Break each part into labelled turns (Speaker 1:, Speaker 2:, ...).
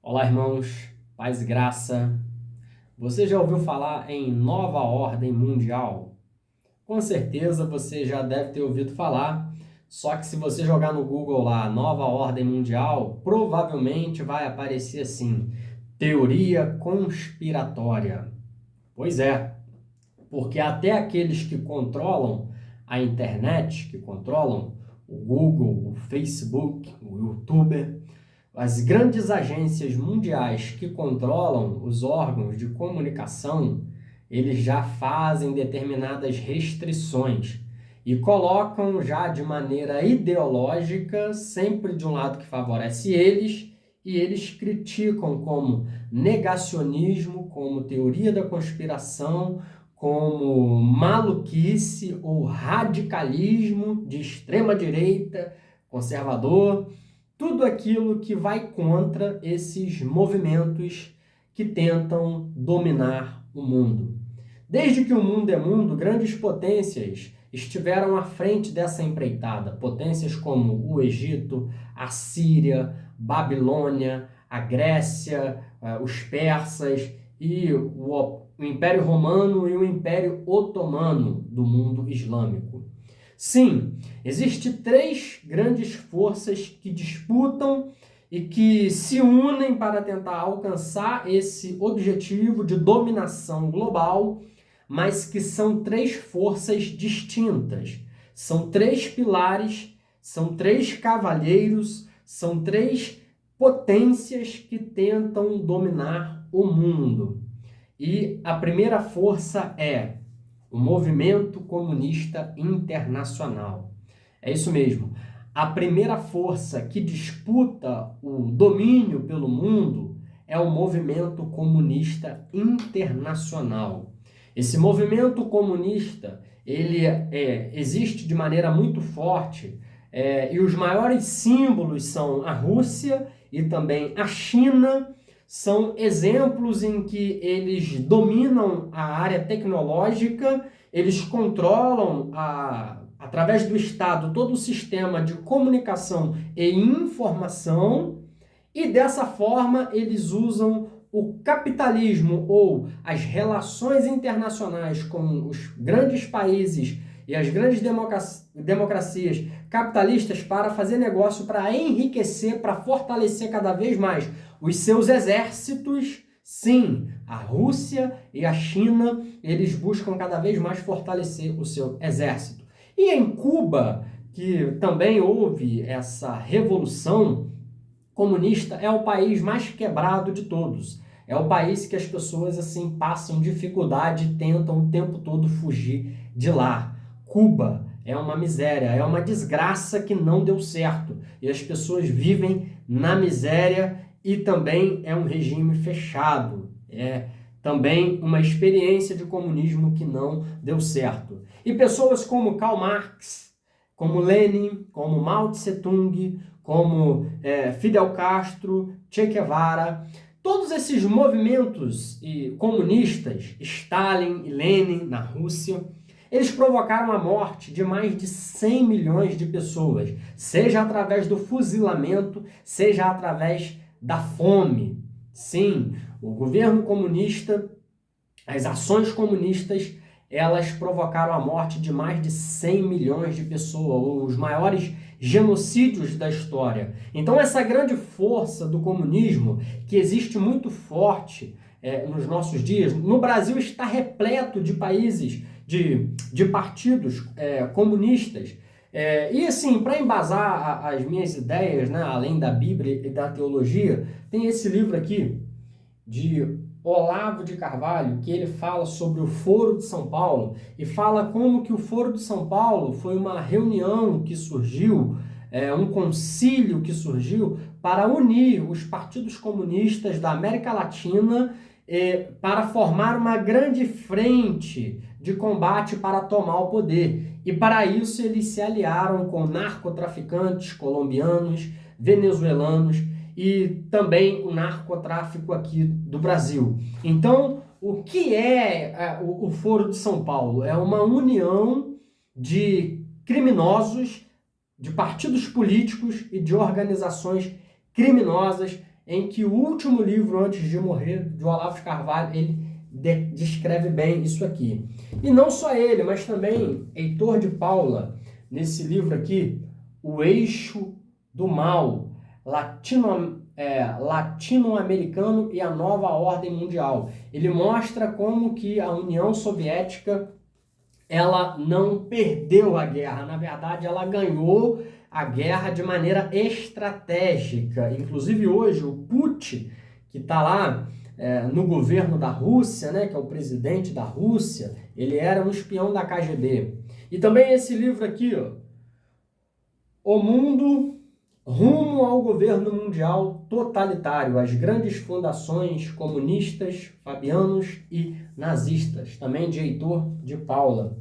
Speaker 1: Olá, irmãos, paz e graça. Você já ouviu falar em nova ordem mundial? Com certeza você já deve ter ouvido falar, só que se você jogar no Google lá, nova ordem mundial, provavelmente vai aparecer assim, teoria conspiratória. Pois é, porque até aqueles que controlam a internet, que controlam o Google, o Facebook, o YouTube, as grandes agências mundiais que controlam os órgãos de comunicação, eles já fazem determinadas restrições e colocam já de maneira ideológica, sempre de um lado que favorece eles, e eles criticam como negacionismo, como teoria da conspiração, como maluquice ou radicalismo de extrema direita, conservador, tudo aquilo que vai contra esses movimentos que tentam dominar o mundo. Desde que o mundo é mundo, grandes potências estiveram à frente dessa empreitada. Potências como o Egito, a Síria, Babilônia, a Grécia, os persas e o Império Romano e o Império Otomano do mundo islâmico. Sim, existem três grandes forças que disputam e que se unem para tentar alcançar esse objetivo de dominação global, mas que são três forças distintas. São três pilares, são três cavalheiros, são três potências que tentam dominar o mundo. E a primeira força é o Movimento Comunista Internacional. É isso mesmo. A primeira força que disputa o domínio pelo mundo é o Movimento Comunista Internacional. Esse movimento comunista, ele existe de maneira muito forte, e os maiores símbolos são a Rússia e também a China. São exemplos em que eles dominam a área tecnológica, eles controlam, através do Estado, todo o sistema de comunicação e informação, e dessa forma eles usam o capitalismo ou as relações internacionais com os grandes países e as grandes democracias capitalistas para fazer negócio, para enriquecer, para fortalecer cada vez mais os seus exércitos. Sim, a Rússia e a China, eles buscam cada vez mais fortalecer o seu exército. E em Cuba, que também houve essa revolução comunista, é o país mais quebrado de todos. É o país que as pessoas assim passam dificuldade e tentam o tempo todo fugir de lá. Cuba é uma miséria, é uma desgraça que não deu certo. E as pessoas vivem na miséria e também é um regime fechado. É também uma experiência de comunismo que não deu certo. E pessoas como Karl Marx, como Lenin, como Mao Tse-tung, como Fidel Castro, Che Guevara, todos esses movimentos comunistas, Stalin e Lenin na Rússia, eles provocaram a morte de mais de 100 milhões de pessoas, seja através do fuzilamento, seja através da fome. Sim, o governo comunista, as ações comunistas, elas provocaram a morte de mais de 100 milhões de pessoas, os maiores genocídios da história. Então essa grande força do comunismo, que existe muito forte nos nossos dias, no Brasil está repleto de países, de partidos comunistas. E assim, para embasar as minhas ideias, né, além da Bíblia e da teologia, tem esse livro aqui, de Olavo de Carvalho, que ele fala sobre o Foro de São Paulo e fala como que o Foro de São Paulo foi uma reunião que surgiu, um concílio que surgiu para unir os partidos comunistas da América Latina para formar uma grande frente de combate para tomar o poder. E para isso eles se aliaram com narcotraficantes colombianos, venezuelanos, e também o narcotráfico aqui do Brasil. Então, o que é o Foro de São Paulo? É uma união de criminosos, de partidos políticos e de organizações criminosas em que o último livro antes de morrer, de Olavo de Carvalho, ele descreve bem isso aqui. E não só ele, mas também Heitor de Paula, nesse livro aqui, O Eixo do Mal, latino-americano e a nova ordem mundial. Ele mostra como que a União Soviética ela não perdeu a guerra, na verdade ela ganhou a guerra de maneira estratégica. Inclusive hoje o Putin, que está lá no governo da Rússia, né, que é o presidente da Rússia, ele era um espião da KGB. E também esse livro aqui, ó, O Mundo Rumo ao Governo Mundial Totalitário, as grandes fundações comunistas, fabianos e nazistas, também de Heitor de Paula.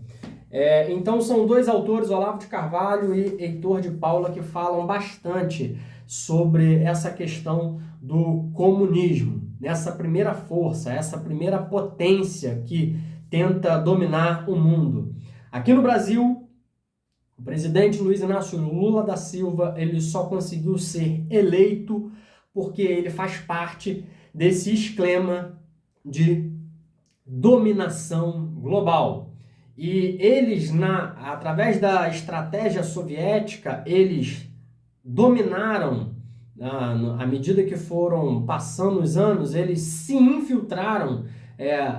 Speaker 1: Então são dois autores, Olavo de Carvalho e Heitor de Paula, que falam bastante sobre essa questão do comunismo, nessa primeira força, essa primeira potência que tenta dominar o mundo. Aqui no Brasil, o presidente Luiz Inácio Lula da Silva, ele só conseguiu ser eleito porque ele faz parte desse esquema de dominação global. E eles, através da estratégia soviética, eles dominaram, à medida que foram passando os anos, eles se infiltraram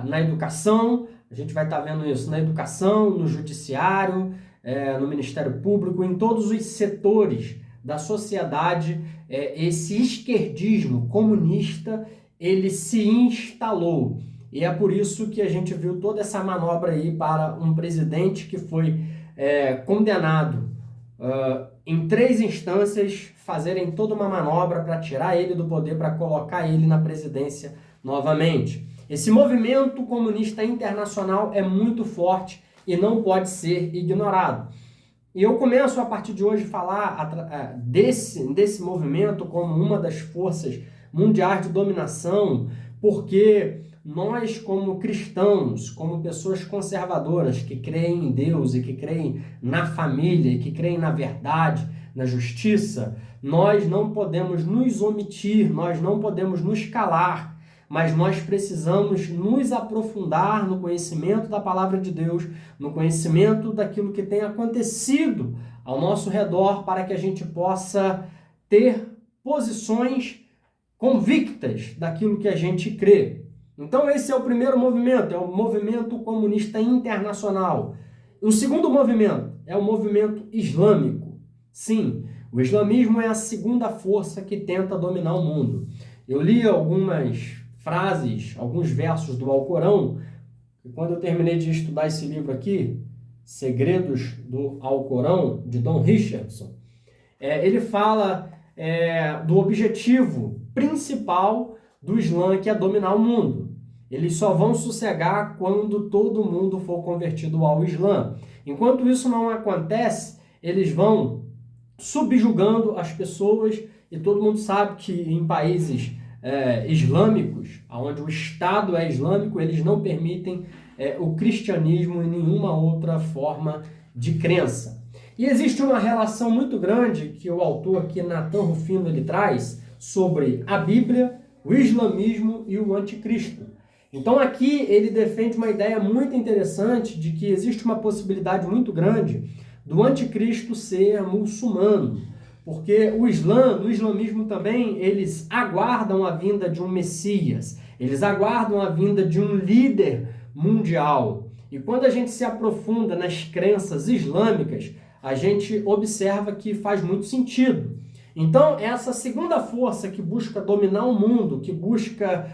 Speaker 1: na educação. A gente vai estar vendo isso na educação, no judiciário, no Ministério Público, em todos os setores da sociedade. Esse esquerdismo comunista, ele se instalou. E é por isso que a gente viu toda essa manobra aí para um presidente que foi condenado em 3 instâncias, fazerem toda uma manobra para tirar ele do poder, para colocar ele na presidência novamente. Esse movimento comunista internacional é muito forte e não pode ser ignorado. E eu começo a partir de hoje a falar desse movimento como uma das forças mundiais de dominação, porque nós, como cristãos, como pessoas conservadoras que creem em Deus e que creem na família e que creem na verdade, na justiça, nós não podemos nos omitir, nós não podemos nos calar, mas nós precisamos nos aprofundar no conhecimento da palavra de Deus, no conhecimento daquilo que tem acontecido ao nosso redor, para que a gente possa ter posições convictas daquilo que a gente crê. Então esse é o primeiro movimento, é o movimento comunista internacional. O segundo movimento é o movimento islâmico. Sim, o islamismo é a segunda força que tenta dominar o mundo. Eu li algumas frases, alguns versos do Alcorão, e quando eu terminei de estudar esse livro aqui, Segredos do Alcorão, de Don Richardson, ele fala do objetivo principal do Islã, que é dominar o mundo. Eles só vão sossegar quando todo mundo for convertido ao Islã. Enquanto isso não acontece, eles vão subjugando as pessoas, e todo mundo sabe que em países islâmicos, onde o Estado é islâmico, eles não permitem o cristianismo e nenhuma outra forma de crença. E existe uma relação muito grande que o autor aqui, Nathan Rufino, ele traz sobre a Bíblia, o islamismo e o anticristo. Então aqui ele defende uma ideia muito interessante de que existe uma possibilidade muito grande do anticristo ser muçulmano, porque no islamismo também, eles aguardam a vinda de um Messias, eles aguardam a vinda de um líder mundial. E quando a gente se aprofunda nas crenças islâmicas, a gente observa que faz muito sentido. Então, essa segunda força que busca dominar o mundo, que busca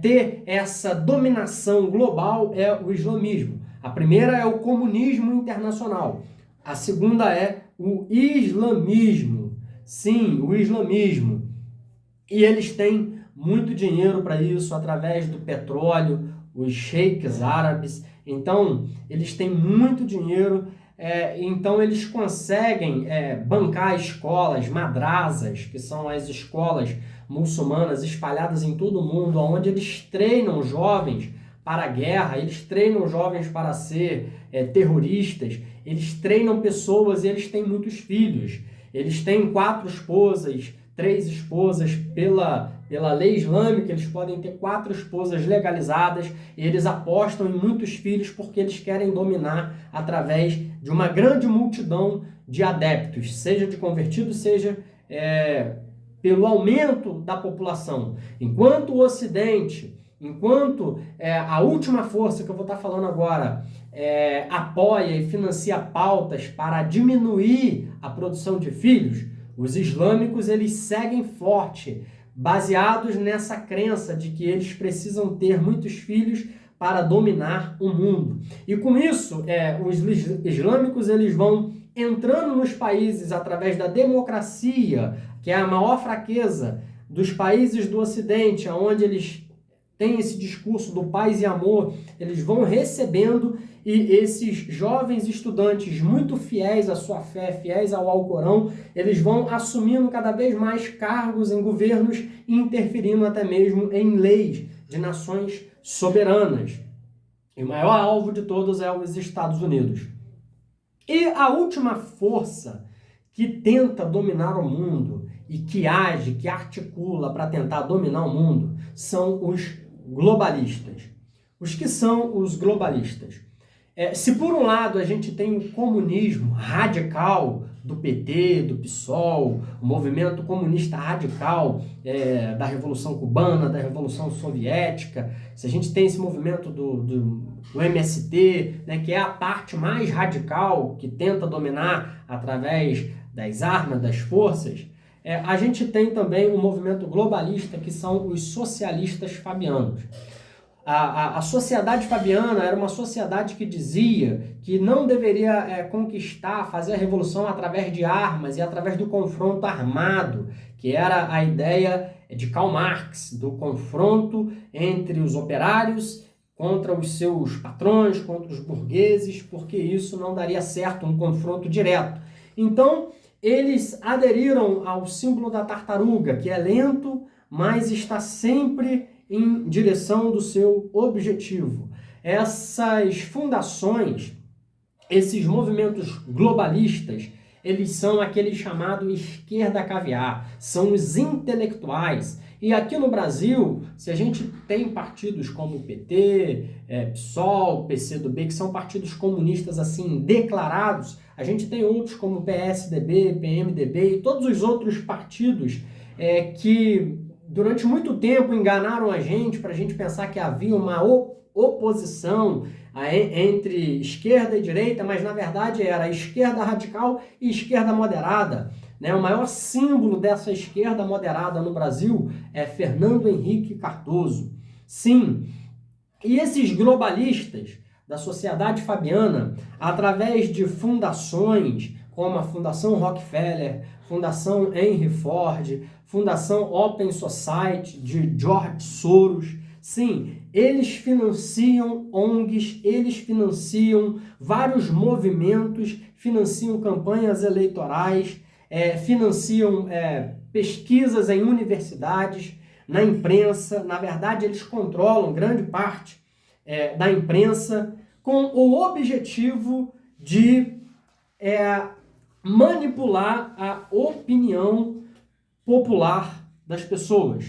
Speaker 1: ter essa dominação global, é o islamismo. A primeira é o comunismo internacional. A segunda é o islamismo. Sim, o islamismo. E eles têm muito dinheiro para isso, através do petróleo, os sheiks árabes. Então, eles têm muito dinheiro. Então eles conseguem bancar escolas, madrasas, que são as escolas muçulmanas espalhadas em todo o mundo, onde eles treinam jovens para a guerra, eles treinam jovens para ser terroristas, eles treinam pessoas e eles têm muitos filhos, eles têm 4 esposas, 3 esposas. Pela lei islâmica, eles podem ter 4 esposas legalizadas. E eles apostam em muitos filhos porque eles querem dominar através de uma grande multidão de adeptos, seja de convertidos, seja pelo aumento da população. Enquanto o Ocidente, a última força que eu vou estar falando agora apoia e financia pautas para diminuir a produção de filhos, os islâmicos eles seguem forte, baseados nessa crença de que eles precisam ter muitos filhos para dominar o mundo. E com isso, os islâmicos eles vão entrando nos países através da democracia, que é a maior fraqueza dos países do Ocidente, onde eles têm esse discurso do paz e amor, eles vão recebendo, e esses jovens estudantes muito fiéis à sua fé, fiéis ao Alcorão, eles vão assumindo cada vez mais cargos em governos e interferindo até mesmo em leis de nações soberanas. E o maior alvo de todos é os Estados Unidos. E a última força que tenta dominar o mundo e que age, que articula para tentar dominar o mundo, são os globalistas. Os que são os globalistas? Se por um lado a gente tem o comunismo radical do PT, do PSOL, o movimento comunista radical da Revolução Cubana, da Revolução Soviética, se a gente tem esse movimento do MST, né, que é a parte mais radical, que tenta dominar através das armas, das forças, a gente tem também o movimento globalista, que são os socialistas fabianos. A sociedade fabiana era uma sociedade que dizia que não deveria conquistar, fazer a revolução através de armas e através do confronto armado, que era a ideia de Karl Marx, do confronto entre os operários contra os seus patrões, contra os burgueses, porque isso não daria certo, um confronto direto. Então, eles aderiram ao símbolo da tartaruga, que é lento, mas está sempre em direção do seu objetivo. Essas fundações, esses movimentos globalistas, eles são aquele chamado esquerda caviar, são os intelectuais. E aqui no Brasil, se a gente tem partidos como o PT, PSOL, PCdoB, que são partidos comunistas assim declarados, a gente tem outros como PSDB, PMDB e todos os outros partidos que durante muito tempo enganaram a gente para a gente pensar que havia uma oposição entre esquerda e direita, mas na verdade era esquerda radical e esquerda moderada. O maior símbolo dessa esquerda moderada no Brasil é Fernando Henrique Cardoso. Sim, e esses globalistas da sociedade fabiana, através de fundações como a Fundação Rockefeller, Fundação Henry Ford, Fundação Open Society de George Soros, sim, eles financiam ONGs, eles financiam vários movimentos, financiam campanhas eleitorais, financiam pesquisas em universidades, na imprensa. Na verdade, eles controlam grande parte da imprensa com o objetivo de manipular a opinião popular das pessoas.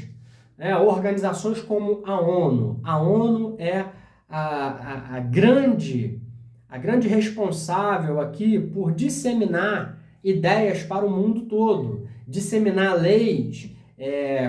Speaker 1: Organizações como a ONU. A ONU é a grande responsável aqui por disseminar ideias para o mundo todo, disseminar leis,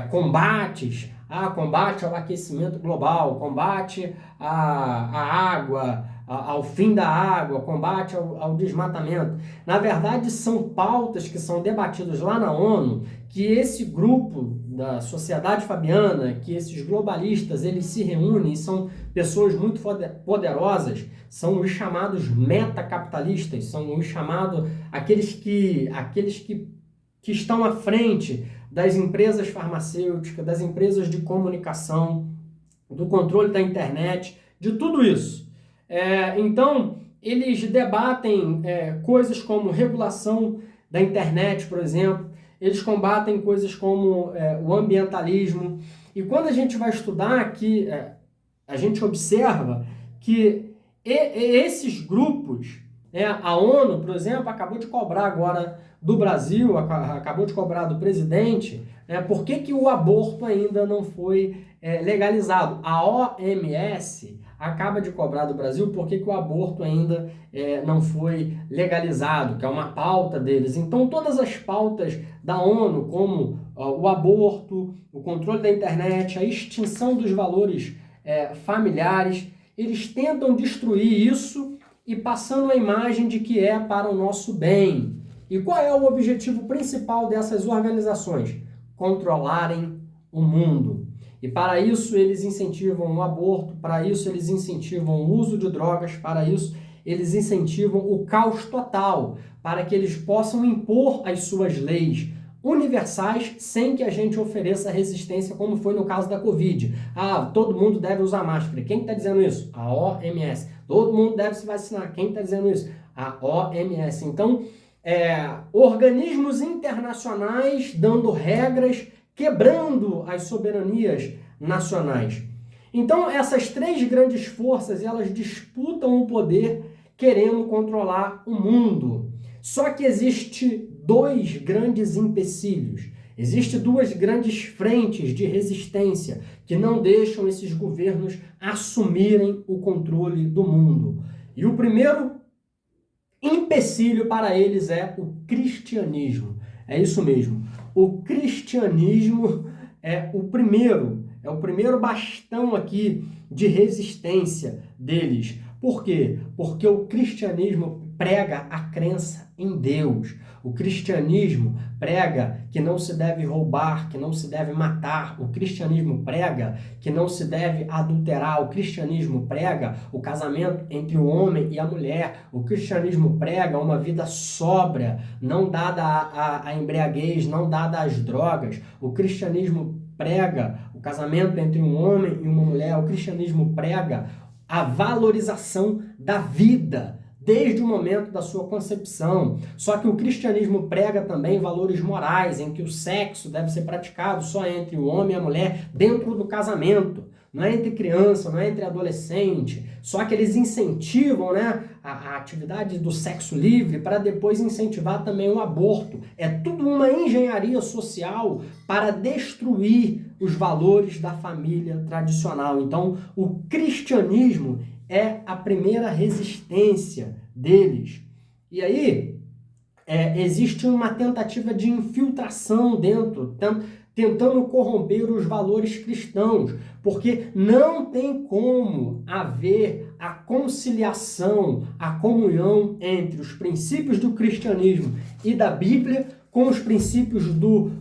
Speaker 1: combate ao aquecimento global, combate à água, ao fim da água, combate ao desmatamento. Na verdade, são pautas que são debatidas lá na ONU, que esse grupo da sociedade fabiana, que esses globalistas, eles se reúnem, são pessoas muito poderosas, são os chamados metacapitalistas, são os chamados aqueles que estão à frente das empresas farmacêuticas, das empresas de comunicação, do controle da internet, de tudo isso. Então, eles debatem coisas como regulação da internet, por exemplo, eles combatem coisas como o ambientalismo. E quando a gente vai estudar aqui, a gente observa que esses grupos, a ONU, por exemplo, acabou de cobrar agora do Brasil, acabou de cobrar do presidente, né, por que o aborto ainda não foi legalizado. A OMS acaba de cobrar do Brasil por que o aborto ainda não foi legalizado, que é uma pauta deles. Então, todas as pautas da ONU, como o aborto, o controle da internet, a extinção dos valores familiares, eles tentam destruir isso e passando a imagem de que é para o nosso bem. E qual é o objetivo principal dessas organizações? Controlarem o mundo. E para isso eles incentivam o aborto, para isso eles incentivam o uso de drogas, para isso eles incentivam o caos total, para que eles possam impor as suas leis universais sem que a gente ofereça resistência, como foi no caso da Covid. Ah, todo mundo deve usar máscara. Quem está dizendo isso? A OMS. Todo mundo deve se vacinar. Quem está dizendo isso? A OMS. Então, organismos internacionais dando regras, quebrando as soberanias nacionais. Então, essas três grandes forças, elas disputam o poder querendo controlar o mundo. Só que existe dois grandes empecilhos. Existem duas grandes frentes de resistência que não deixam esses governos assumirem o controle do mundo. E o primeiro empecilho para eles é o cristianismo. É isso mesmo. O cristianismo é o primeiro bastão aqui de resistência deles. Por quê? Porque o cristianismo prega a crença em Deus. O cristianismo prega que não se deve roubar, que não se deve matar. O cristianismo prega que não se deve adulterar. O cristianismo prega o casamento entre o homem e a mulher. O cristianismo prega uma vida sóbria, não dada à embriaguez, não dada às drogas. O cristianismo prega o casamento entre um homem e uma mulher. O cristianismo prega a valorização da vida desde o momento da sua concepção. Só que o cristianismo prega também valores morais, em que o sexo deve ser praticado só entre o homem e a mulher dentro do casamento, não é entre criança, não é entre adolescente. Só que eles incentivam, né, a atividade do sexo livre para depois incentivar também o aborto. É tudo uma engenharia social para destruir os valores da família tradicional. Então, o cristianismo é a primeira resistência deles. E aí, existe uma tentativa de infiltração dentro, tentando corromper os valores cristãos, porque não tem como haver a conciliação, a comunhão entre os princípios do cristianismo e da Bíblia com os princípios do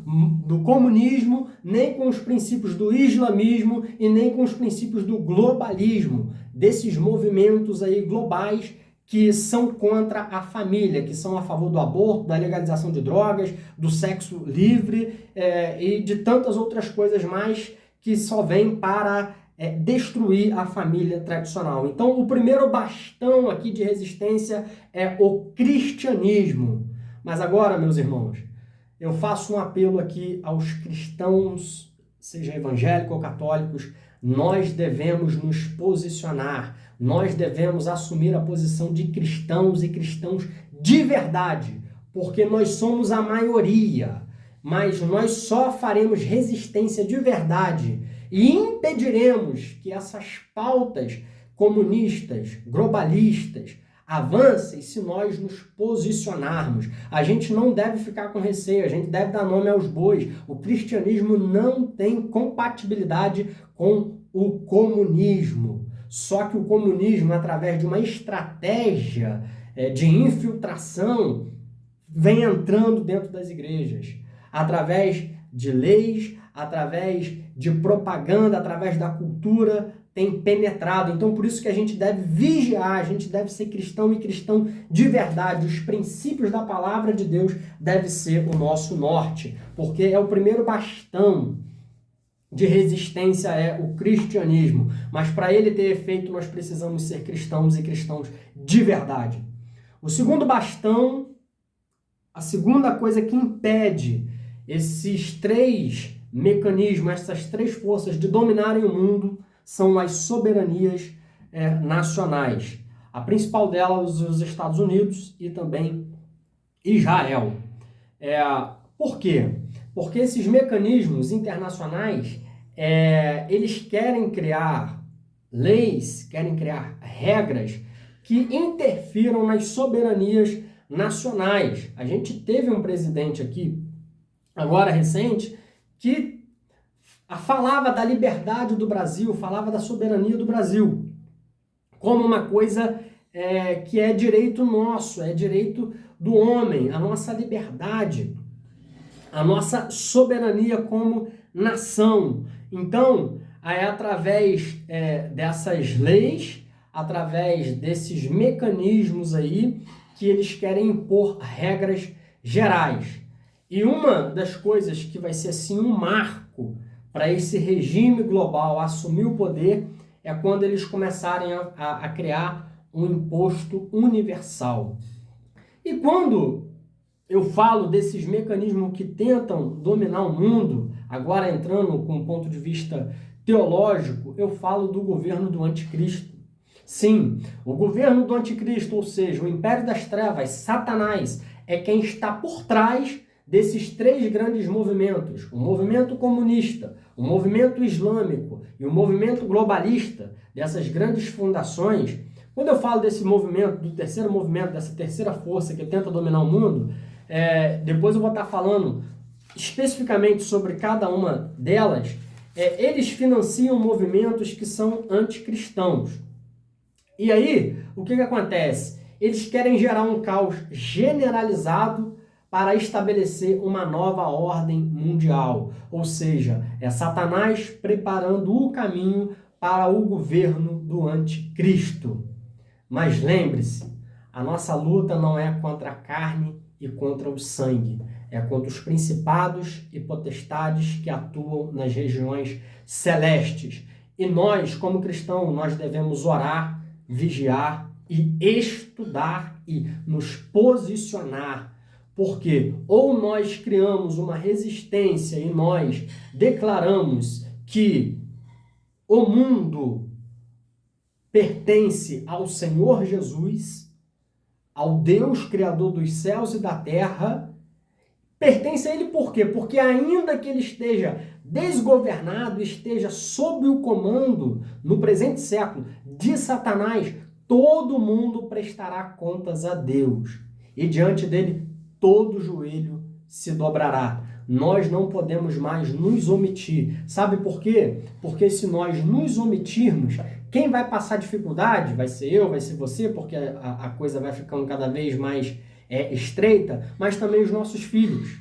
Speaker 1: comunismo, nem com os princípios do islamismo e nem com os princípios do globalismo, desses movimentos aí globais que são contra a família, que são a favor do aborto, da legalização de drogas, do sexo livre e de tantas outras coisas mais que só vêm para destruir a família tradicional. Então, o primeiro bastão aqui de resistência é o cristianismo. Mas agora, meus irmãos, eu faço um apelo aqui aos cristãos, seja evangélicos ou católicos, nós devemos nos posicionar, nós devemos assumir a posição de cristãos e cristãos de verdade, porque nós somos a maioria, mas nós só faremos resistência de verdade e impediremos que essas pautas comunistas, globalistas, avancem se nós nos posicionarmos. A gente não deve ficar com receio, a gente deve dar nome aos bois. O cristianismo não tem compatibilidade com o comunismo. Só que o comunismo, através de uma estratégia de infiltração, vem entrando dentro das igrejas, através de leis, através de propaganda, através da cultura, tem penetrado. Então, por isso que a gente deve vigiar, a gente deve ser cristão e cristão de verdade. Os princípios da palavra de Deus devem ser o nosso norte, porque é o primeiro bastão de resistência é o cristianismo. Mas para ele ter efeito, nós precisamos ser cristãos e cristãos de verdade. O segundo bastão, a segunda coisa que impede esses três mecanismos, essas três forças de dominarem o mundo, são as soberanias nacionais. A principal delas, os Estados Unidos e também Israel. Por quê? Porque esses mecanismos internacionais, eles querem criar leis, querem criar regras que interfiram nas soberanias nacionais. A gente teve um presidente aqui, agora recente, que falava da liberdade do Brasil, falava da soberania do Brasil, como uma coisa que é direito nosso, é direito do homem, a nossa liberdade, a nossa soberania como nação. Então, é através dessas leis, através desses mecanismos aí, que eles querem impor regras gerais. E uma das coisas que vai ser assim um marco para esse regime global assumir o poder é quando eles começarem a criar um imposto universal. E quando eu falo desses mecanismos que tentam dominar o mundo, agora entrando com um ponto de vista teológico, eu falo do governo do anticristo. Sim, o governo do anticristo, ou seja, o império das trevas, Satanás, é quem está por trás desses três grandes movimentos: o movimento comunista, o movimento islâmico e o movimento globalista, dessas grandes fundações. Quando eu falo desse movimento, do terceiro movimento, dessa terceira força que tenta dominar o mundo, depois eu vou estar falando especificamente sobre cada uma delas. Eles financiam movimentos que são anticristãos. E aí, o que acontece? Eles querem gerar um caos generalizado para estabelecer uma nova ordem mundial. Ou seja, é Satanás preparando o caminho para o governo do anticristo. Mas lembre-se, a nossa luta não é contra a carne e contra o sangue, é contra os principados e potestades que atuam nas regiões celestes. E nós, como cristãos, nós devemos orar, vigiar e estudar e nos posicionar, porque ou nós criamos uma resistência e nós declaramos que o mundo pertence ao Senhor Jesus, ao Deus Criador dos céus e da terra. Pertence a Ele por quê? Porque ainda que Ele esteja desgovernado, esteja sob o comando, no presente século, de Satanás, todo mundo prestará contas a Deus. E diante dele, todo joelho se dobrará. Nós não podemos mais nos omitir. Sabe por quê? Porque se nós nos omitirmos, quem vai passar dificuldade vai ser eu, vai ser você, porque a coisa vai ficando cada vez mais estreita, mas também os nossos filhos.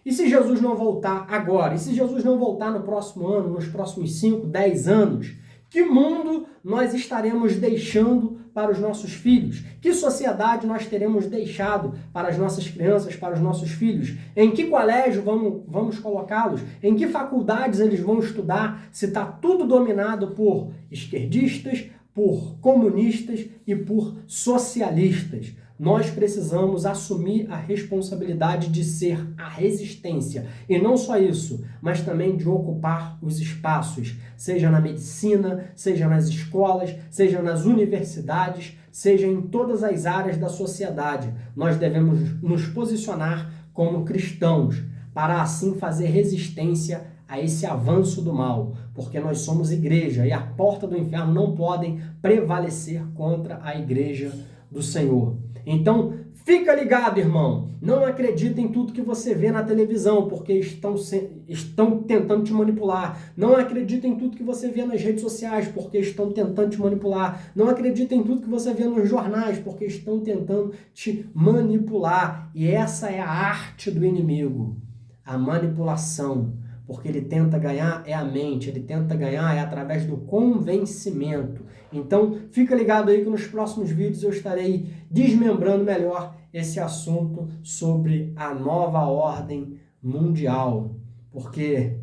Speaker 1: E se Jesus não voltar agora? E se Jesus não voltar no próximo ano, nos próximos 5, 10 anos? Que mundo nós estaremos deixando para os nossos filhos? Que sociedade nós teremos deixado para as nossas crianças, para os nossos filhos? Em que colégio vamos colocá-los? Em que faculdades eles vão estudar? Se está tudo dominado por esquerdistas, por comunistas e por socialistas. Nós precisamos assumir a responsabilidade de ser a resistência. E não só isso, mas também de ocupar os espaços, seja na medicina, seja nas escolas, seja nas universidades, seja em todas as áreas da sociedade. Nós devemos nos posicionar como cristãos, para assim fazer resistência a esse avanço do mal, porque nós somos igreja e a porta do inferno não podem prevalecer contra a igreja do Senhor. Então, fica ligado, irmão. Não acredita em tudo que você vê na televisão, porque estão tentando te manipular. Não acredita em tudo que você vê nas redes sociais, porque estão tentando te manipular. Não acredita em tudo que você vê nos jornais, porque estão tentando te manipular. E essa é a arte do inimigo, a manipulação. Porque ele tenta ganhar a mente, ele tenta ganhar através do convencimento. Então, fica ligado aí que nos próximos vídeos eu estarei desmembrando melhor esse assunto sobre a nova ordem mundial. Porque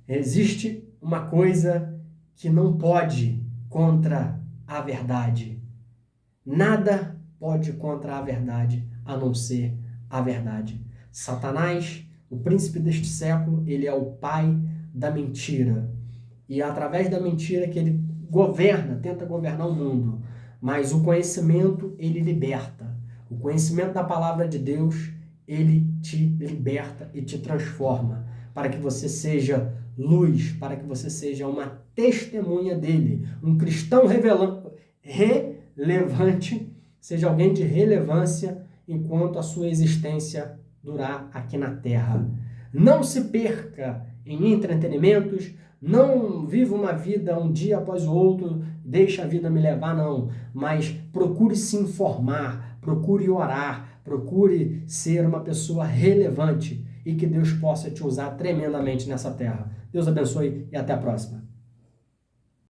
Speaker 1: existe uma coisa que não pode contra a verdade. Nada pode contra a verdade, a não ser a verdade. Satanás, o príncipe deste século, ele é o pai da mentira. E é através da mentira que ele tenta governar o mundo. Mas o conhecimento, ele liberta. O conhecimento da palavra de Deus, ele te liberta e te transforma, para que você seja luz, para que você seja uma testemunha dele, um cristão relevante, seja alguém de relevância enquanto a sua existência durar aqui na Terra. Não se perca em entretenimentos, não viva uma vida um dia após o outro, deixa a vida me levar, não. Mas procure se informar, procure orar, procure ser uma pessoa relevante e que Deus possa te usar tremendamente nessa terra. Deus abençoe e até a próxima.